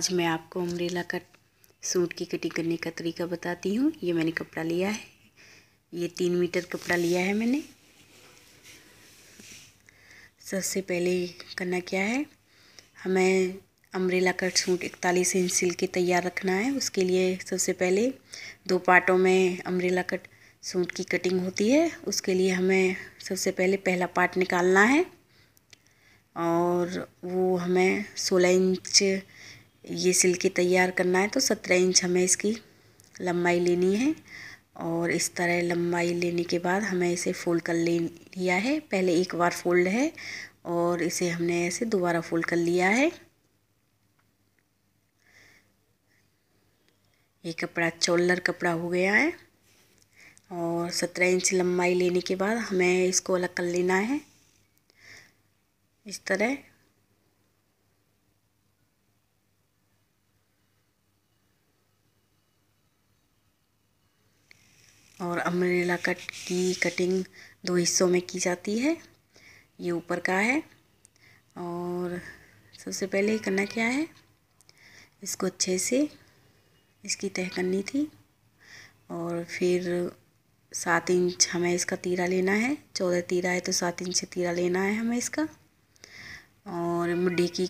आज मैं आपको अम्ब्रेला कट सूट की कटिंग करने का तरीका बताती हूँ। ये मैंने कपड़ा लिया है, ये 3 मीटर कपड़ा लिया है मैंने। सबसे पहले करना क्या है, हमें अम्ब्रेला कट सूट 41 इंच सिल के तैयार रखना है। उसके लिए सबसे पहले 2 पार्टों में अम्ब्रेला कट सूट की कटिंग होती है। उसके लिए हमें सबसे पहले पहला पार्ट निकालना है और वो हमें 16 इंच ये सिल के तैयार करना है। तो 17 इंच हमें इसकी लंबाई लेनी है और इस तरह लंबाई लेने के बाद हमें इसे फोल्ड कर लिया है। पहले एक बार फोल्ड है और इसे हमने ऐसे दोबारा फोल्ड कर लिया है। ये कपड़ा चोलर कपड़ा हो गया है और 17 इंच लंबाई लेने के बाद हमें इसको अलग कर लेना है इस तरह। और अम्ब्रेला कट की कटिंग 2 हिस्सों में की जाती है। ये ऊपर का है और सबसे पहले करना क्या है, इसको अच्छे से इसकी तह करनी थी और फिर 7 इंच हमें इसका तीरा लेना है। 14 तीरा है तो 7 इंच तीरा लेना है हमें इसका। और मुड्ढी की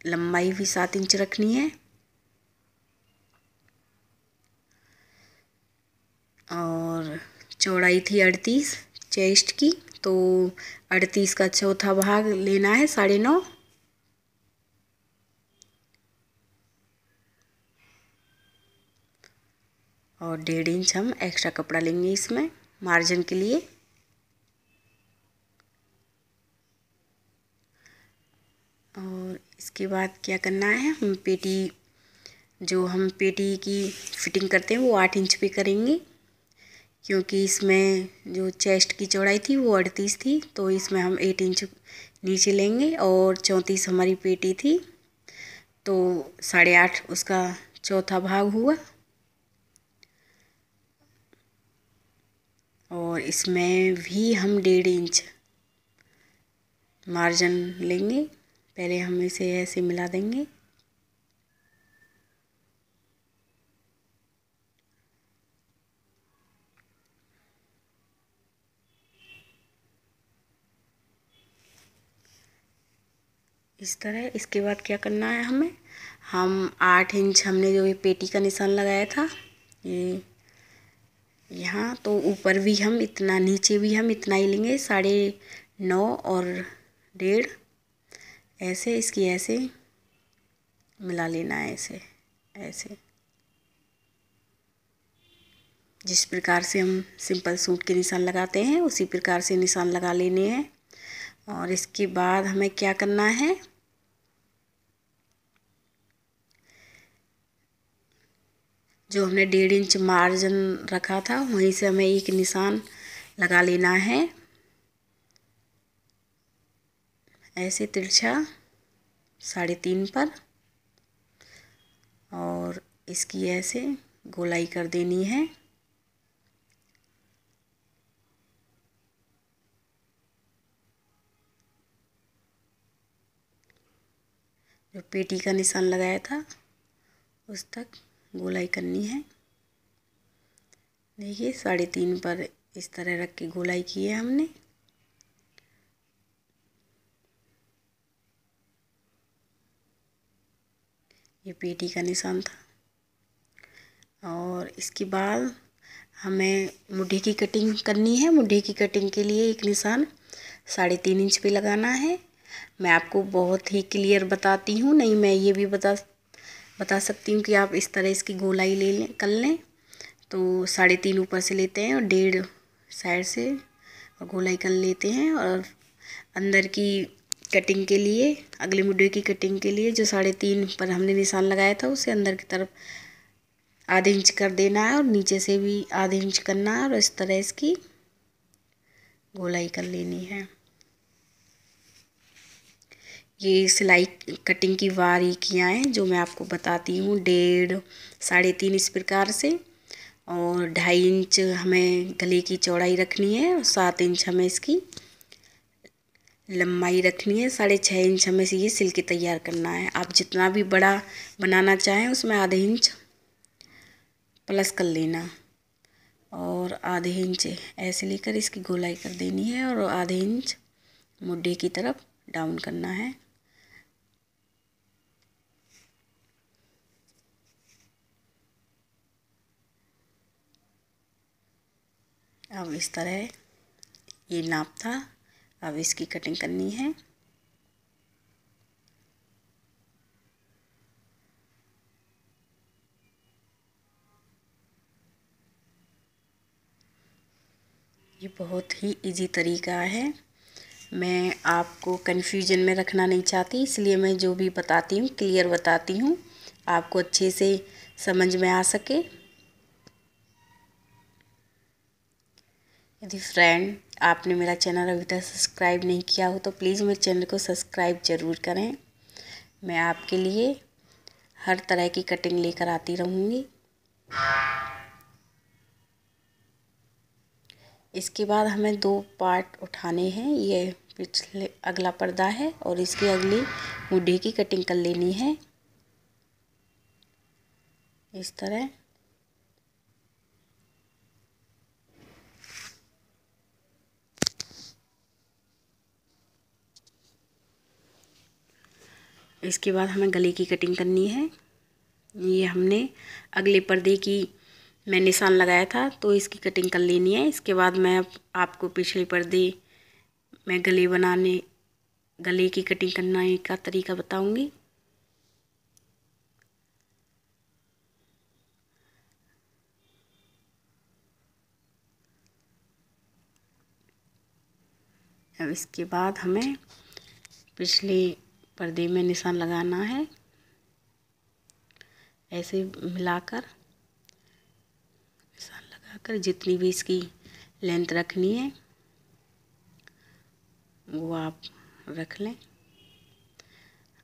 लंबाई भी 7 इंच रखनी है और चौड़ाई थी 38 चेस्ट की, तो 38 का चौथा भाग लेना है 9.5। और 1.5 इंच हम एक्स्ट्रा कपड़ा लेंगे इसमें मार्जिन के लिए। और इसके बाद क्या करना है, हम पेटी की फिटिंग करते हैं वो 8 इंच पे करेंगे, क्योंकि इसमें जो चेस्ट की चौड़ाई थी वो 38 थी, तो इसमें हम 8 इंच नीचे लेंगे। और 34 हमारी पेटी थी तो 8.5 उसका चौथा भाग हुआ। और इसमें भी हम 1.5 इंच मार्जिन लेंगे। पहले हम इसे ऐसे मिला देंगे। इस तरह। इसके बाद क्या करना है हमें, हम 8 इंच हमने जो ये पेटी का निशान लगाया था ये यहाँ, तो ऊपर भी हम इतना, नीचे भी हम इतना ही लेंगे 9.5 और 1.5 ऐसे इसकी ऐसे मिला लेना है ऐसे। जिस प्रकार से हम सिंपल सूट के निशान लगाते हैं उसी प्रकार से निशान लगा लेने हैं। और इसके बाद हमें क्या करना है, जो हमने 1.5 इंच मार्जिन रखा था वहीं से हमें एक निशान लगा लेना है ऐसे तिरछा 3.5 पर। और इसकी ऐसे गोलाई कर देनी है। जो पेटी का निशान लगाया था उस तक गोलाई करनी है। देखिए 3.5 पर इस तरह रख के गोलाई की है हमने। ये पेटी का निशान था। और इसके बाद हमें मुड्ढी की कटिंग करनी है। मुड्ढी की कटिंग के लिए एक निशान 3.5 इंच पे लगाना है। मैं आपको बहुत ही क्लियर बताती हूँ, नहीं मैं ये भी बता सकती हूँ कि आप इस तरह इसकी गोलाई कर लें। तो 3.5 ऊपर से लेते हैं और 1.5 साइड से और गोलाई कर लेते हैं। और अंदर की कटिंग के लिए, अगले मुड्ढे की कटिंग के लिए जो 3.5 पर हमने निशान लगाया था उसे अंदर की तरफ आधे इंच कर देना है और नीचे से भी आधे इंच करना है और इस तरह इसकी गोलाई कर लेनी है। ये सिलाई कटिंग की बारीकियाँ हैं जो मैं आपको बताती हूँ। 1.5 3.5 इस प्रकार से और 2.5 इंच हमें गले की चौड़ाई रखनी है और 7 इंच हमें इसकी लंबाई रखनी है 6.5 इंच, हमें से ये सिल के तैयार करना है। आप जितना भी बड़ा बनाना चाहें उसमें आधे इंच प्लस कर लेना, और आधे इंच ऐसे लेकर इसकी गोलाई कर देनी है, और आधे इंच मुड्ढे की तरफ डाउन करना है। अब इस तरह ये नाप था, अब इसकी कटिंग करनी है। ये बहुत ही इजी तरीका है, मैं आपको कन्फ्यूजन में रखना नहीं चाहती, इसलिए मैं जो भी बताती हूँ क्लियर बताती हूँ, आपको अच्छे से समझ में आ सके। यदि फ्रेंड आपने मेरा चैनल अभी तक सब्सक्राइब नहीं किया हो तो प्लीज़ मेरे चैनल को सब्सक्राइब ज़रूर करें। मैं आपके लिए हर तरह की कटिंग लेकर आती रहूँगी। इसके बाद हमें 2 पार्ट उठाने हैं, ये पिछले अगला पर्दा है और इसकी अगली मुड्ढे की कटिंग कर लेनी है इस तरह। इसके बाद हमें गले की कटिंग करनी है। ये हमने अगले पर्दे की मैं निशान लगाया था तो इसकी कटिंग कर लेनी है। इसके बाद मैं आपको पिछले पर्दे में गले की कटिंग करने का तरीका बताऊंगी। अब इसके बाद हमें पिछले पर्दे में निशान लगाना है, ऐसे मिलाकर निशान लगाकर जितनी भी इसकी लेंथ रखनी है वो आप रख लें।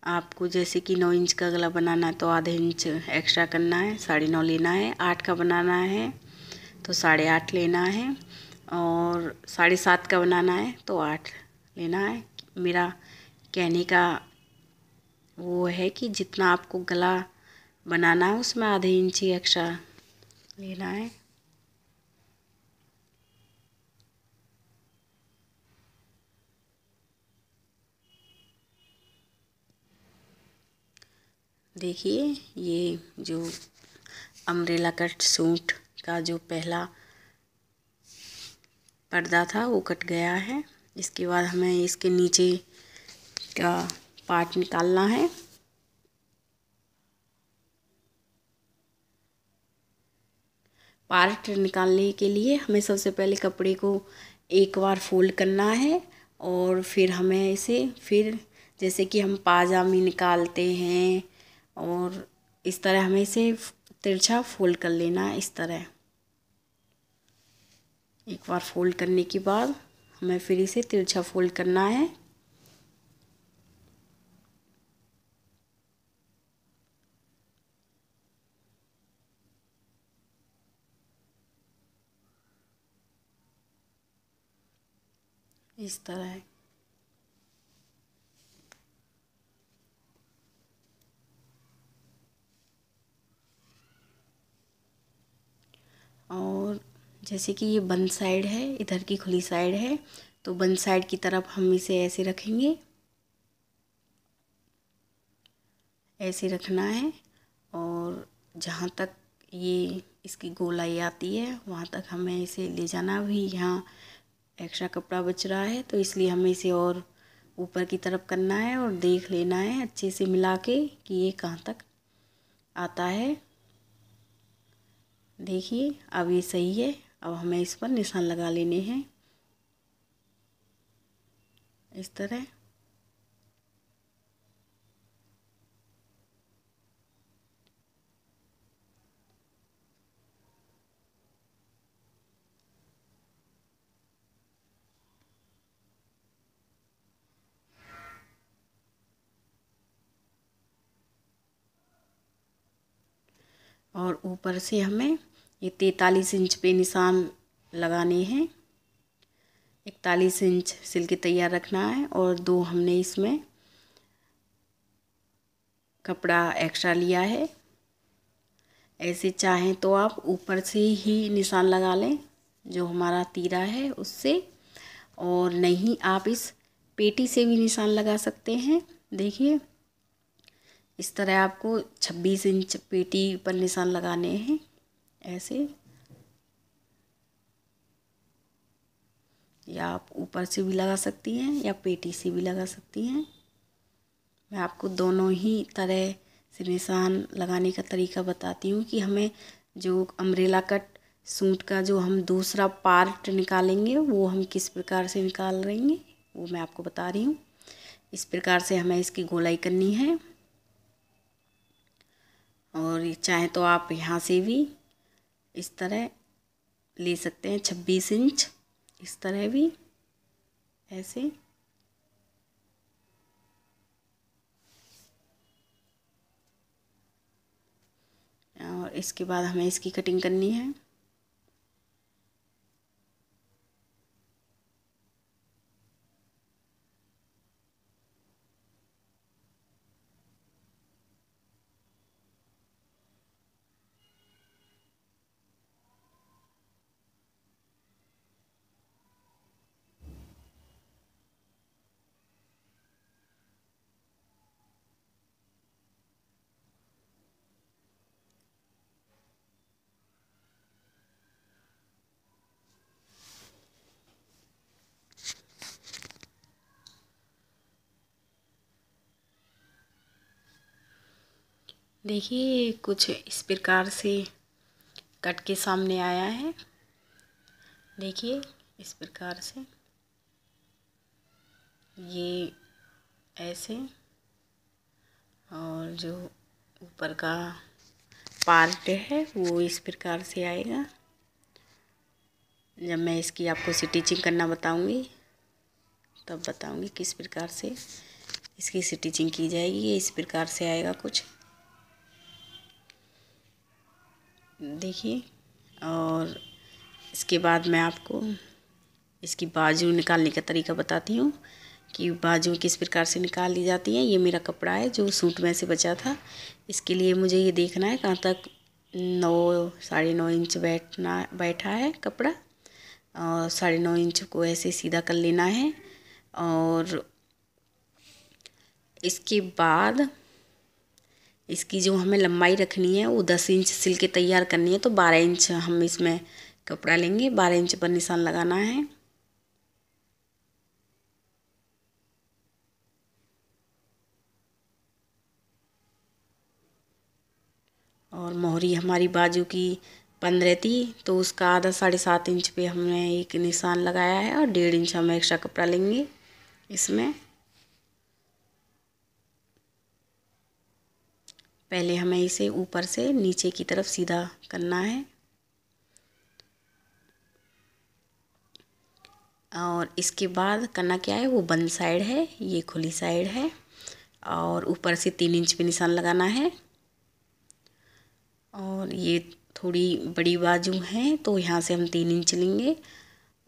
आपको जैसे कि 9 इंच का गला बनाना है तो आधे इंच एक्स्ट्रा करना है, 9.5 लेना है। 8 का बनाना है तो 8.5 लेना है, और 7.5 का बनाना है तो 8 लेना है। मेरा कहने का वो है कि जितना आपको गला बनाना है उसमें आधे इंच ही एक्स्ट्रा लेना है। देखिए ये जो अम्ब्रेला कट सूट का जो पहला पर्दा था वो कट गया है। इसके बाद हमें इसके नीचे का पार्ट निकालना है। पार्ट निकालने के लिए हमें सबसे पहले कपड़े को एक बार फोल्ड करना है, और फिर हमें इसे जैसे कि हम पाजामी निकालते हैं, और इस तरह हमें इसे तिरछा फोल्ड कर लेना है। इस तरह एक बार फोल्ड करने के बाद हमें फिर इसे तिरछा फोल्ड करना है। इस तरह और जैसे कि ये बंद साइड है, इधर की खुली साइड है, तो बंद साइड की तरफ हम इसे ऐसे रखेंगे, ऐसे रखना है। और जहाँ तक ये इसकी गोलाई आती है वहाँ तक हमें इसे ले जाना। भी यहाँ एक्स्ट्रा कपड़ा बच रहा है तो इसलिए हमें इसे और ऊपर की तरफ करना है और देख लेना है अच्छे से मिला के कि ये कहाँ तक आता है। देखिए अब ये सही है। अब हमें इस पर निशान लगा लेने हैं इस तरह। और ऊपर से हमें ये 43 इंच पे निशान लगाने हैं। 41 इंच सिल के तैयार रखना है और 2 हमने इसमें कपड़ा एक्स्ट्रा लिया है। ऐसे चाहें तो आप ऊपर से ही निशान लगा लें जो हमारा तीरा है उससे, और नहीं आप इस पेटी से भी निशान लगा सकते हैं। देखिए इस तरह आपको 26 इंच पेटी पर निशान लगाने हैं ऐसे, या आप ऊपर से भी लगा सकती हैं या पेटी से भी लगा सकती हैं। मैं आपको दोनों ही तरह से निशान लगाने का तरीका बताती हूँ कि हमें जो अम्ब्रेला कट सूट का जो हम दूसरा पार्ट निकालेंगे वो हम किस प्रकार से निकाल रहे हैं वो मैं आपको बता रही हूँ। इस प्रकार से हमें इसकी गोलाई करनी है, और चाहे तो आप यहाँ से भी इस तरह ले सकते हैं 26 इंच, इस तरह भी ऐसे। और इसके बाद हमें इसकी कटिंग करनी है। देखिए कुछ इस प्रकार से कट के सामने आया है। देखिए इस प्रकार से ये ऐसे, और जो ऊपर का पार्ट है वो इस प्रकार से आएगा। जब मैं इसकी आपको स्टिचिंग करना बताऊंगी तब बताऊंगी किस प्रकार से इसकी स्टिचिंग की जाएगी। ये इस प्रकार से आएगा कुछ, देखिए। और इसके बाद मैं आपको इसकी बाजू निकालने का तरीका बताती हूँ कि बाजू किस प्रकार से निकाल ली जाती है। ये मेरा कपड़ा है जो सूट में से बचा था। इसके लिए मुझे ये देखना है कहाँ तक 9-9.5 इंच बैठा है कपड़ा, और 9.5 इंच को ऐसे सीधा कर लेना है। और इसके बाद इसकी जो हमें लंबाई रखनी है वो 10 इंच सिल के तैयार करनी है, तो 12 इंच हम इसमें कपड़ा लेंगे, 12 इंच पर निशान लगाना है। और मोहरी हमारी बाजू की 15 थी, तो उसका आधा 7.5 इंच पे हमने एक निशान लगाया है, और 1.5 इंच हम एक्स्ट्रा कपड़ा लेंगे इसमें। पहले हमें इसे ऊपर से नीचे की तरफ सीधा करना है, और इसके बाद करना क्या है, वो बंद साइड है, ये खुली साइड है, और ऊपर से 3 इंच पे निशान लगाना है। और ये थोड़ी बड़ी बाजू है तो यहाँ से हम 3 इंच लेंगे,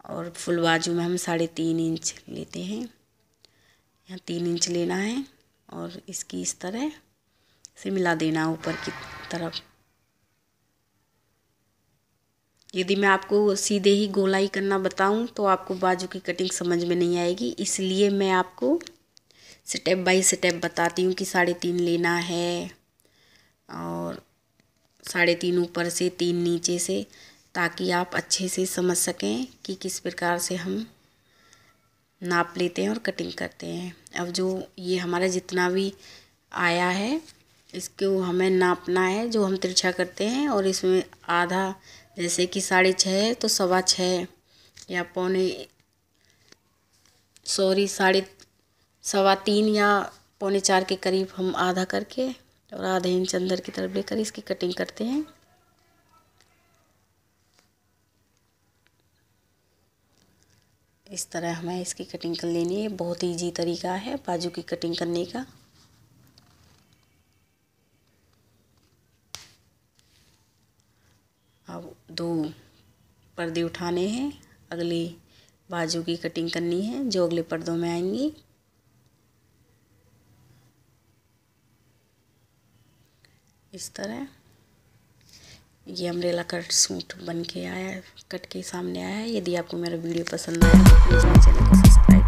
और फुल बाजू में हम 3.5 इंच लेते हैं। यहाँ 3 इंच लेना है, और इसकी इस तरह से मिला देना ऊपर की तरफ। यदि मैं आपको सीधे ही गोलाई करना बताऊं तो आपको बाजू की कटिंग समझ में नहीं आएगी, इसलिए मैं आपको स्टेप बाय स्टेप बताती हूँ कि 3.5 लेना है, और 3.5 ऊपर से 3 नीचे से, ताकि आप अच्छे से समझ सकें कि किस प्रकार से हम नाप लेते हैं और कटिंग करते हैं। अब जो ये हमारा जितना भी आया है इसको हमें नापना है, जो हम तिरछा करते हैं, और इसमें आधा जैसे कि 6.5 है तो 6.25 या 3.25 या 3.25 के करीब हम आधा करके और आधे इंच अंदर की तरफ लेकर इसकी कटिंग करते हैं। इस तरह हमें इसकी कटिंग कर लेनी है। बहुत इजी तरीका है बाजू की कटिंग करने का। अब 2 पर्दे उठाने हैं अगले बाजू की कटिंग करनी है जो अगले पर्दों में आएंगी। इस तरह ये अम्ब्रेला कट सूट बन के आया है, कट के सामने आया है। यदि आपको मेरा वीडियो पसंद आया तो प्लीज़ मेरे चैनल को सब्सक्राइब